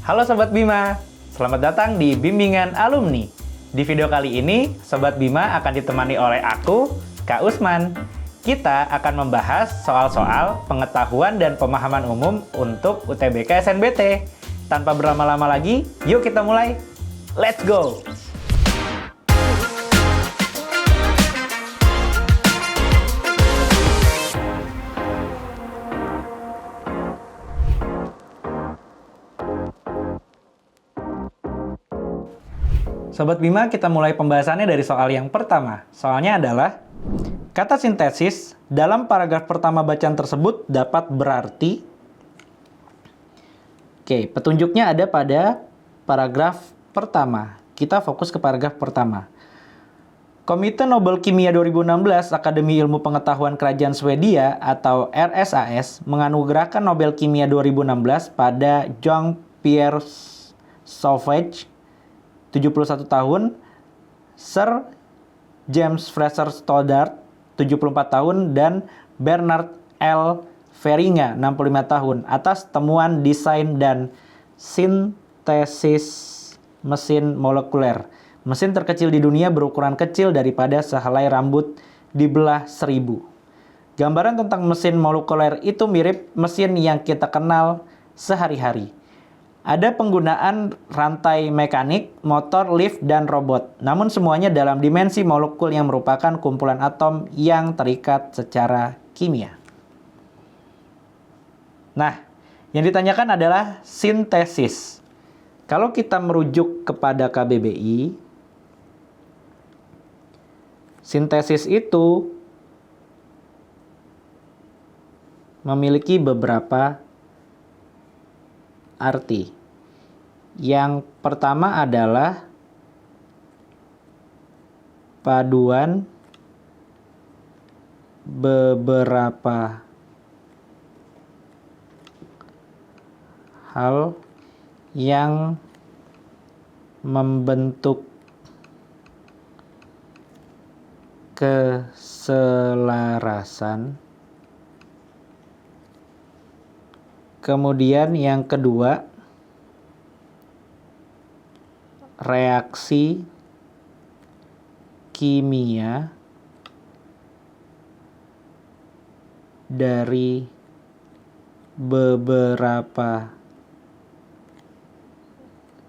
Halo Sobat Bima, selamat datang di Bimbingan Alumni. Di video kali ini, Sobat Bima akan ditemani oleh aku, Kak Usman. Kita akan membahas soal-soal pengetahuan dan pemahaman umum untuk UTBK SNBT. Tanpa berlama-lama lagi, yuk kita mulai. Let's go! Sobat Bima, kita mulai pembahasannya dari soal yang pertama. Soalnya adalah, kata sintesis dalam paragraf pertama bacaan tersebut dapat berarti... Oke, petunjuknya ada pada paragraf pertama. Kita fokus ke paragraf pertama. Komite Nobel Kimia 2016 Akademi Ilmu Pengetahuan Kerajaan Swedia atau RSAS menganugerahkan Nobel Kimia 2016 pada Jean-Pierre Sauvage, 71 tahun, Sir James Fraser Stoddart, 74 tahun, dan Bernard L. Feringa, 65 tahun, atas temuan desain dan sintesis mesin molekuler. Mesin terkecil di dunia berukuran kecil daripada sehelai rambut dibelah 1000. Gambaran tentang mesin molekuler itu mirip mesin yang kita kenal sehari-hari. Ada penggunaan rantai mekanik, motor, lift, dan robot. Namun semuanya dalam dimensi molekul yang merupakan kumpulan atom yang terikat secara kimia. Nah, yang ditanyakan adalah sintesis. Kalau kita merujuk kepada KBBI, sintesis itu memiliki beberapa arti. Yang pertama adalah paduan beberapa hal yang membentuk keselarasan. Kemudian yang kedua, reaksi kimia dari beberapa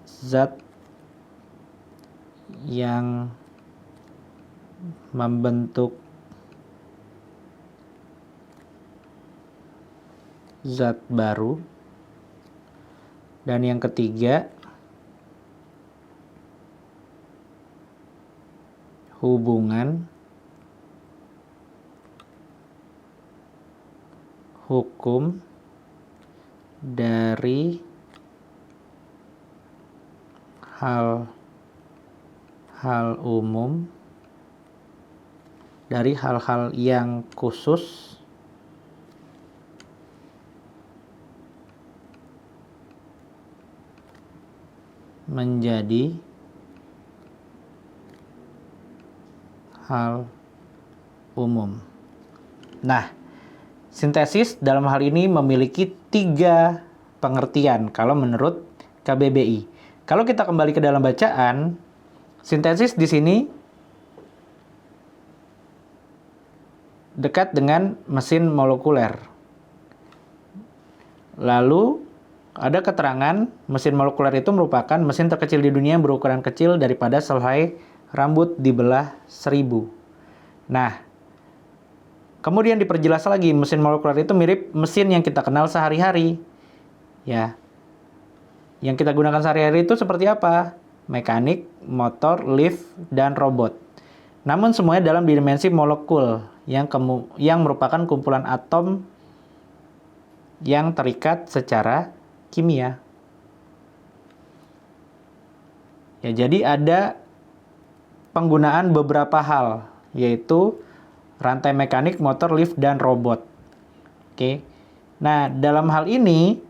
zat yang membentuk zat baru. Dan yang ketiga, hubungan hukum dari hal-hal umum, dari hal-hal yang khusus menjadi hal umum. Nah, sintesis dalam hal ini memiliki 3 pengertian kalau menurut KBBI. Kalau kita kembali ke dalam bacaan, sintesis di sini dekat dengan mesin molekuler. Lalu ada keterangan mesin molekuler itu merupakan mesin terkecil di dunia yang berukuran kecil daripada sehelai rambut dibelah 1000. Nah, kemudian diperjelas lagi, mesin molekuler itu mirip mesin yang kita kenal sehari-hari. Ya. Yang kita gunakan sehari-hari itu seperti apa? Mekanik, motor, lift, dan robot. Namun semuanya dalam dimensi molekul yang merupakan kumpulan atom yang terikat secara kimia. Ya, jadi ada penggunaan beberapa hal, yaitu rantai mekanik, motor, lift, dan robot. Oke. Nah, dalam hal ini,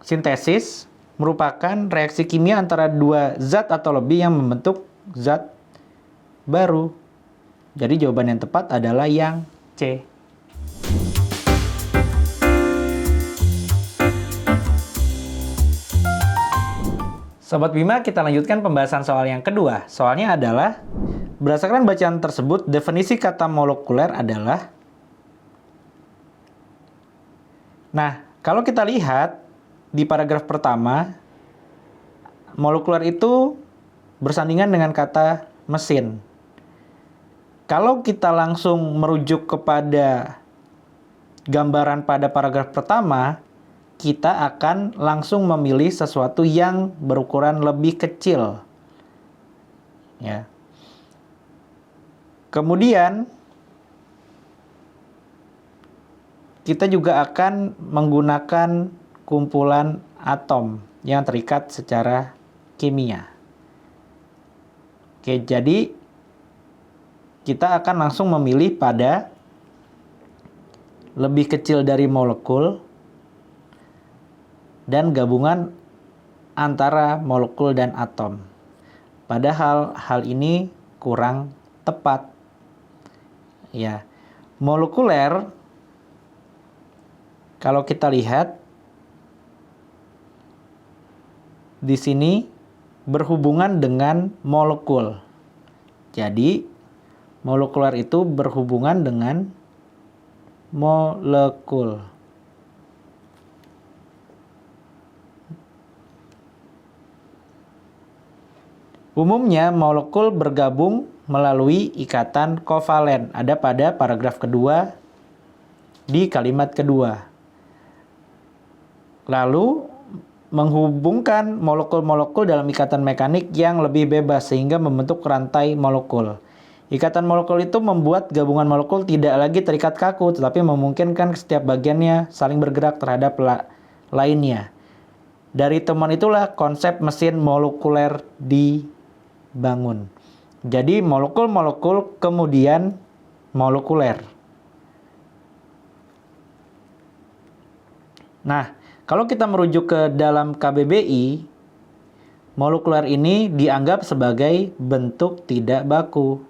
sintesis merupakan reaksi kimia antara 2 zat atau lebih yang membentuk zat baru. Jadi jawaban yang tepat adalah yang C. Sobat Bima, kita lanjutkan pembahasan soal yang kedua. Soalnya adalah, berdasarkan bacaan tersebut, definisi kata molekuler adalah... Nah, kalau kita lihat di paragraf pertama, molekuler itu bersandingan dengan kata mesin. Kalau kita langsung merujuk kepada gambaran pada paragraf pertama, kita akan langsung memilih sesuatu yang berukuran lebih kecil. Ya. Kemudian, kita juga akan menggunakan kumpulan atom yang terikat secara kimia. Oke, jadi kita akan langsung memilih pada lebih kecil dari molekul dan gabungan antara molekul dan atom. Padahal hal ini kurang tepat. Ya, molekuler kalau kita lihat di sini berhubungan dengan molekul. Jadi molekuler itu berhubungan dengan molekul. Umumnya, molekul bergabung melalui ikatan kovalen. Ada pada paragraf kedua di kalimat kedua. Lalu, menghubungkan molekul-molekul dalam ikatan mekanik yang lebih bebas sehingga membentuk rantai molekul. Ikatan molekul itu membuat gabungan molekul tidak lagi terikat kaku, tetapi memungkinkan setiap bagiannya saling bergerak terhadap lainnya. Dari temuan itulah konsep mesin molekuler dibangun. Jadi molekul-molekul kemudian molekuler. Nah, kalau kita merujuk ke dalam KBBI, molekuler ini dianggap sebagai bentuk tidak baku.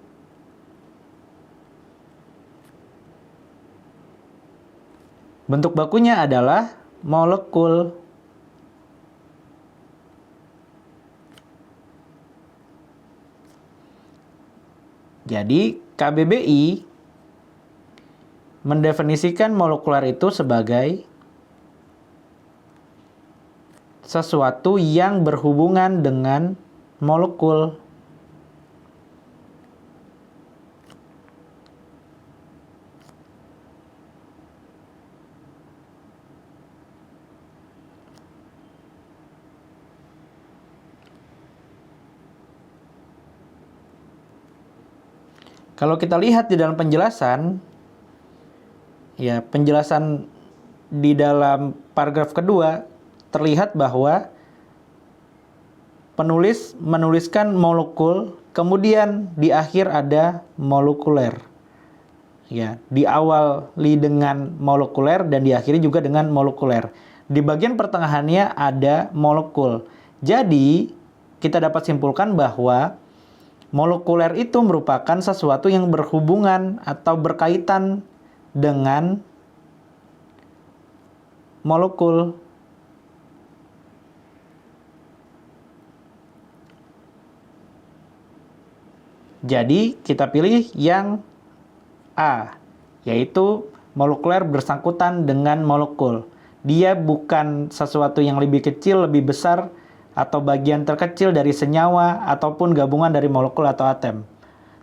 Bentuk bakunya adalah molekul. Jadi, KBBI mendefinisikan molekuler itu sebagai sesuatu yang berhubungan dengan molekul. Kalau kita lihat di dalam penjelasan, ya penjelasan di dalam paragraf kedua, terlihat bahwa penulis menuliskan molekul, kemudian di akhir ada molekuler. Ya, diawali dengan molekuler dan diakhiri juga dengan molekuler. Di bagian pertengahannya ada molekul. Jadi, kita dapat simpulkan bahwa molekuler itu merupakan sesuatu yang berhubungan atau berkaitan dengan molekul. Jadi, kita pilih yang A, yaitu molekuler bersangkutan dengan molekul. Dia bukan sesuatu yang lebih kecil, lebih besar, atau bagian terkecil dari senyawa, ataupun gabungan dari molekul atau atom.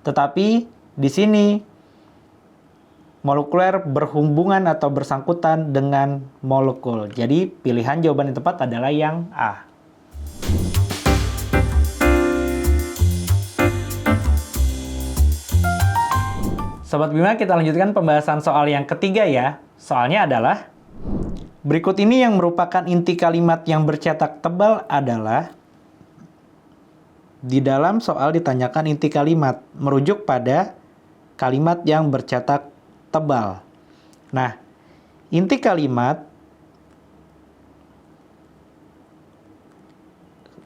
Tetapi, di sini, molekuler berhubungan atau bersangkutan dengan molekul. Jadi, pilihan jawaban yang tepat adalah yang A. Sobat Bima, kita lanjutkan pembahasan soal yang ketiga ya. Soalnya adalah, berikut ini yang merupakan inti kalimat yang bercetak tebal adalah, di dalam soal ditanyakan inti kalimat, merujuk pada kalimat yang bercetak tebal. Nah, inti kalimat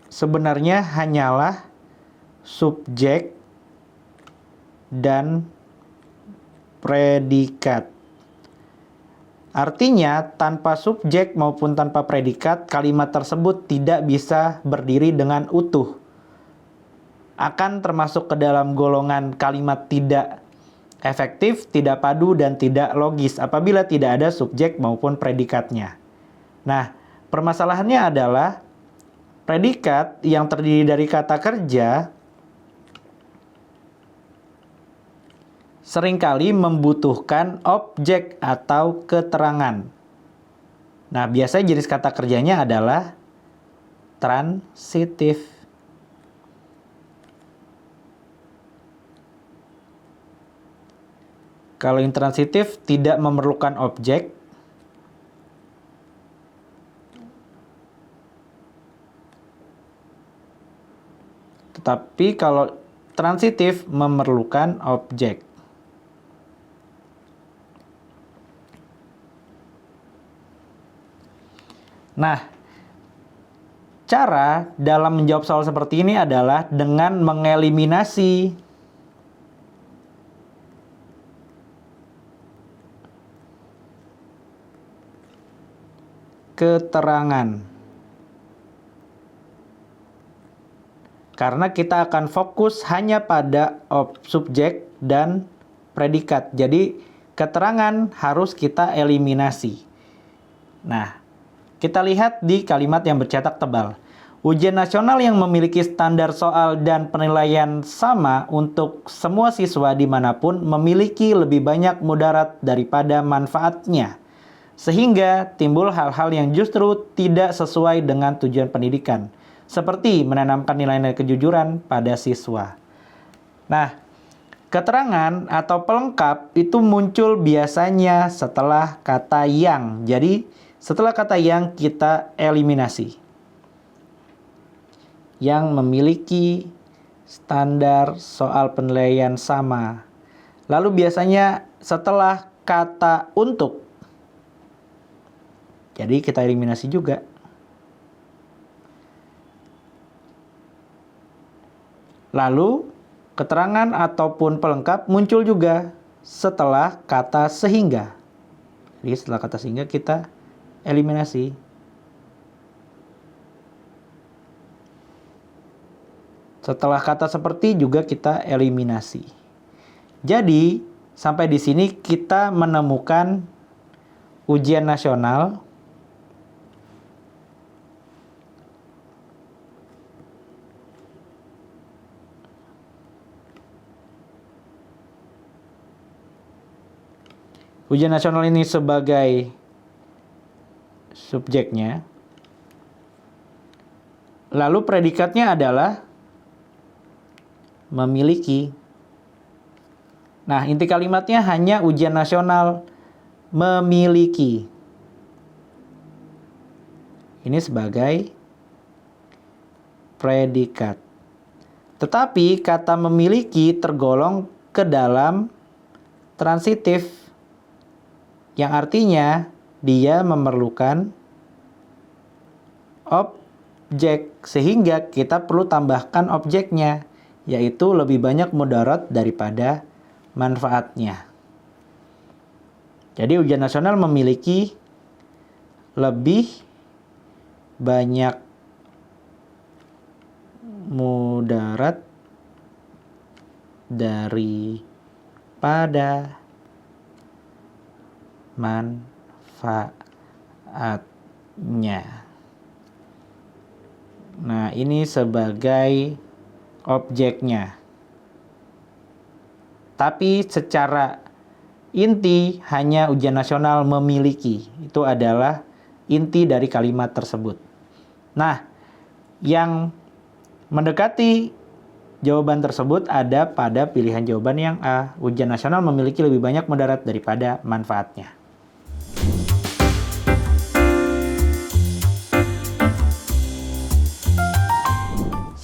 sebenarnya hanyalah subjek dan predikat. Artinya, tanpa subjek maupun tanpa predikat, kalimat tersebut tidak bisa berdiri dengan utuh. Akan termasuk ke dalam golongan kalimat tidak efektif, tidak padu, dan tidak logis apabila tidak ada subjek maupun predikatnya. Nah, permasalahannya adalah predikat yang terdiri dari kata kerja seringkali membutuhkan objek atau keterangan. Nah, biasanya jenis kata kerjanya adalah transitif. Kalau intransitif tidak memerlukan objek, tetapi kalau transitif memerlukan objek. Nah, cara dalam menjawab soal seperti ini adalah dengan mengeliminasi keterangan. Karena kita akan fokus hanya pada subjek dan predikat. Jadi keterangan harus kita eliminasi. Nah, kita lihat di kalimat yang bercetak tebal. Ujian nasional yang memiliki standar soal dan penilaian sama untuk semua siswa dimanapun memiliki lebih banyak mudarat daripada manfaatnya. Sehingga timbul hal-hal yang justru tidak sesuai dengan tujuan pendidikan, seperti menanamkan nilai-nilai kejujuran pada siswa. Nah, keterangan atau pelengkap itu muncul biasanya setelah kata yang. Jadi, setelah kata yang kita eliminasi. Yang memiliki standar soal penilaian sama. Lalu biasanya setelah kata untuk. Jadi kita eliminasi juga. Lalu keterangan ataupun pelengkap muncul juga setelah kata sehingga. Jadi setelah kata sehingga kita eliminasi. Setelah kata seperti juga kita eliminasi. Jadi sampai di sini kita menemukan ujian nasional ini sebagai subjeknya. Lalu predikatnya adalah memiliki. Nah, inti kalimatnya hanya ujian nasional memiliki. Ini sebagai predikat. Tetapi kata memiliki tergolong ke dalam transitif, yang artinya dia memerlukan objek, sehingga kita perlu tambahkan objeknya, yaitu lebih banyak mudarat daripada manfaatnya. Jadi ujian nasional memiliki lebih banyak mudarat daripada manfaatnya. Nah, ini sebagai objeknya. Tapi secara inti hanya ujian nasional memiliki. Itu adalah inti dari kalimat tersebut. Nah, yang mendekati jawaban tersebut ada pada pilihan jawaban yang A. Ujian nasional memiliki lebih banyak mudarat daripada manfaatnya.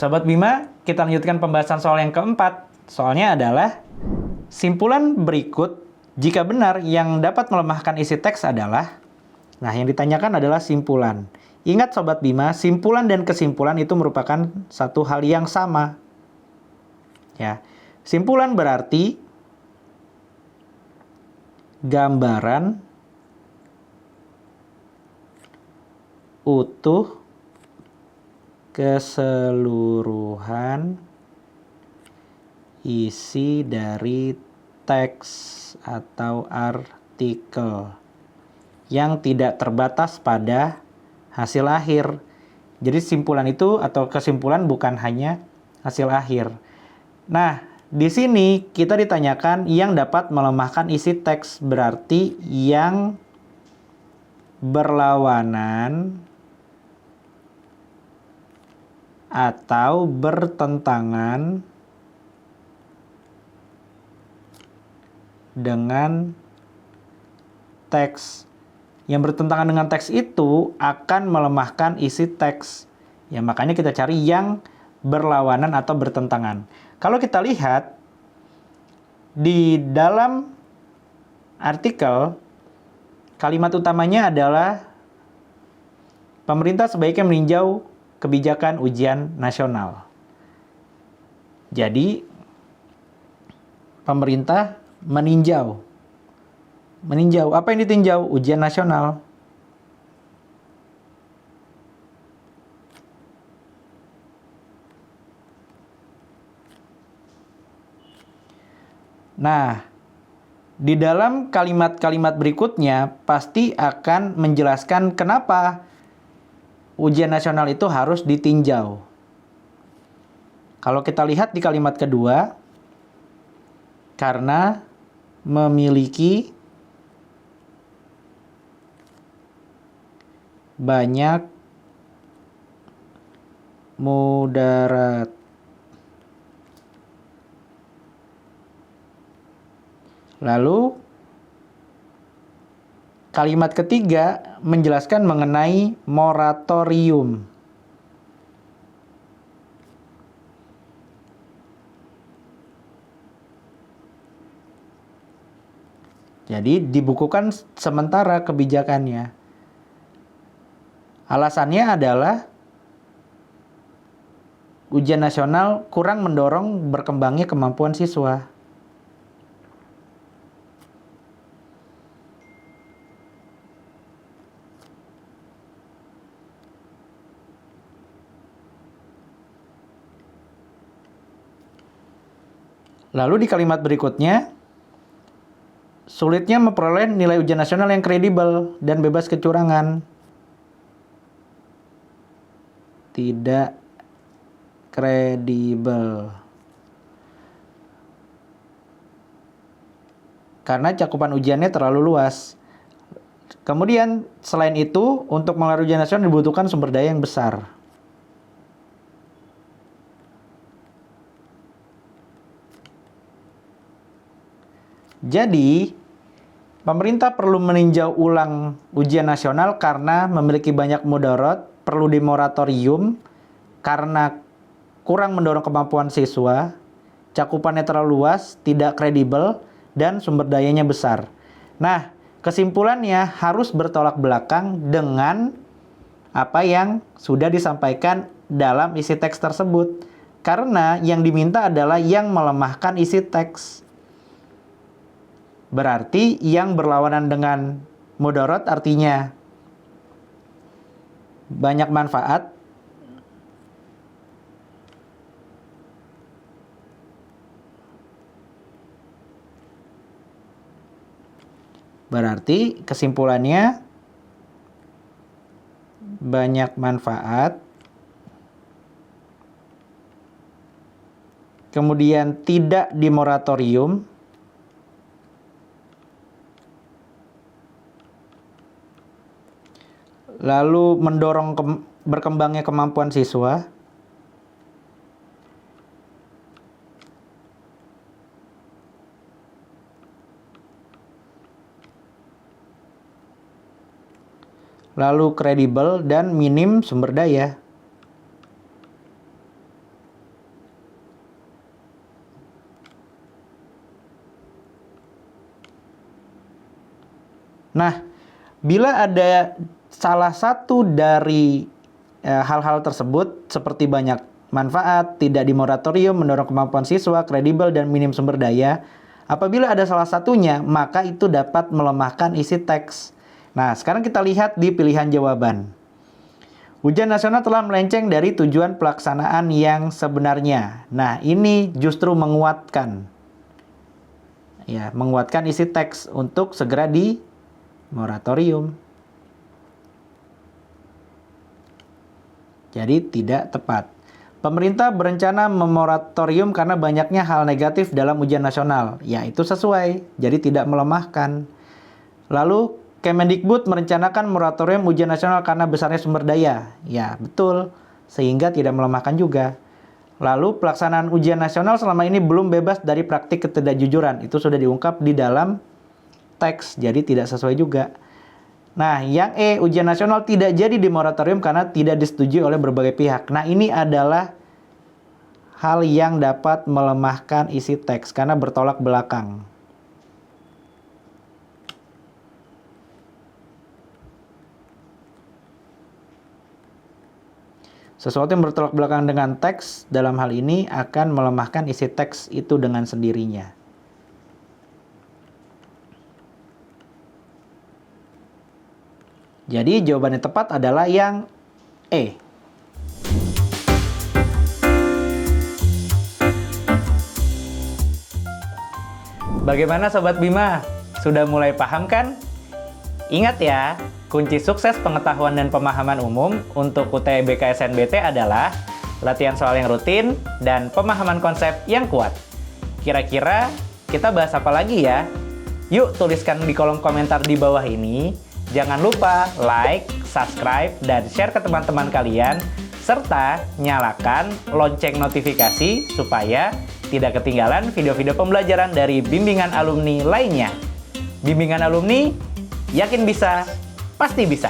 Sobat Bima, kita lanjutkan pembahasan soal yang keempat. Soalnya adalah simpulan berikut jika benar yang dapat melemahkan isi teks adalah. Nah, yang ditanyakan adalah simpulan. Ingat Sobat Bima, simpulan dan kesimpulan itu merupakan satu hal yang sama. Ya, simpulan berarti gambaran utuh keseluruhan isi dari teks atau artikel yang tidak terbatas pada hasil akhir. Jadi simpulan itu atau kesimpulan bukan hanya hasil akhir. Nah, di sini kita ditanyakan yang dapat melemahkan isi teks, berarti yang berlawanan atau bertentangan dengan teks. Yang bertentangan dengan teks itu akan melemahkan isi teks. Ya, makanya kita cari yang berlawanan atau bertentangan. Kalau kita lihat di dalam artikel, kalimat utamanya adalah pemerintah sebaiknya meninjau kebijakan ujian nasional. Jadi, pemerintah meninjau. Meninjau. Apa yang ditinjau? Ujian nasional. Nah, di dalam kalimat-kalimat berikutnya pasti akan menjelaskan kenapa ujian nasional itu harus ditinjau. Kalau kita lihat di kalimat kedua, karena memiliki banyak mudarat. Lalu kalimat ketiga menjelaskan mengenai moratorium. Jadi dibukukan sementara kebijakannya. Alasannya adalah ujian nasional kurang mendorong berkembangnya kemampuan siswa. Lalu di kalimat berikutnya, sulitnya memperoleh nilai ujian nasional yang kredibel dan bebas kecurangan. Tidak kredibel. Karena cakupan ujiannya terlalu luas. Kemudian, selain itu, untuk menggelar ujian nasional dibutuhkan sumber daya yang besar. Jadi, pemerintah perlu meninjau ulang ujian nasional karena memiliki banyak mudarat, perlu dimoratorium karena kurang mendorong kemampuan siswa, cakupannya terlalu luas, tidak kredibel, dan sumber dayanya besar. Nah, kesimpulannya harus bertolak belakang dengan apa yang sudah disampaikan dalam isi teks tersebut. Karena yang diminta adalah yang melemahkan isi teks. Berarti yang berlawanan dengan mudarat artinya banyak manfaat, berarti kesimpulannya banyak manfaat, kemudian tidak dimoratorium, lalu mendorong berkembangnya kemampuan siswa, lalu kredibel dan minim sumber daya. Nah, bila ada salah satu dari hal-hal tersebut seperti banyak manfaat, tidak dimoratorium, mendorong kemampuan siswa, kredibel, dan minim sumber daya, apabila ada salah satunya, maka itu dapat melemahkan isi teks. Nah, sekarang kita lihat di pilihan jawaban. Ujian nasional telah melenceng dari tujuan pelaksanaan yang sebenarnya. Nah, ini justru menguatkan. Ya, menguatkan isi teks untuk segera di moratorium. Jadi tidak tepat. Pemerintah berencana memoratorium karena banyaknya hal negatif dalam ujian nasional. Ya, itu sesuai. Jadi tidak melemahkan. Lalu Kemendikbud merencanakan moratorium ujian nasional karena besarnya sumber daya. Ya, betul. Sehingga tidak melemahkan juga. Lalu pelaksanaan ujian nasional selama ini belum bebas dari praktik ketidakjujuran. Itu sudah diungkap di dalam teks. Jadi tidak sesuai juga. Nah, yang E, ujian nasional tidak jadi dimoratorium karena tidak disetujui oleh berbagai pihak. Nah, ini adalah hal yang dapat melemahkan isi teks karena bertolak belakang. Sesuatu yang bertolak belakang dengan teks dalam hal ini akan melemahkan isi teks itu dengan sendirinya. Jadi jawaban yang tepat adalah yang E. Bagaimana Sobat Bima? Sudah mulai paham kan? Ingat ya, kunci sukses pengetahuan dan pemahaman umum untuk UTBK SNBT adalah latihan soal yang rutin dan pemahaman konsep yang kuat. Kira-kira kita bahas apa lagi ya? Yuk tuliskan di kolom komentar di bawah ini. Jangan lupa like, subscribe, dan share ke teman-teman kalian, serta nyalakan lonceng notifikasi supaya tidak ketinggalan video-video pembelajaran dari bimbingan alumni lainnya. Bimbingan alumni, yakin bisa, pasti bisa.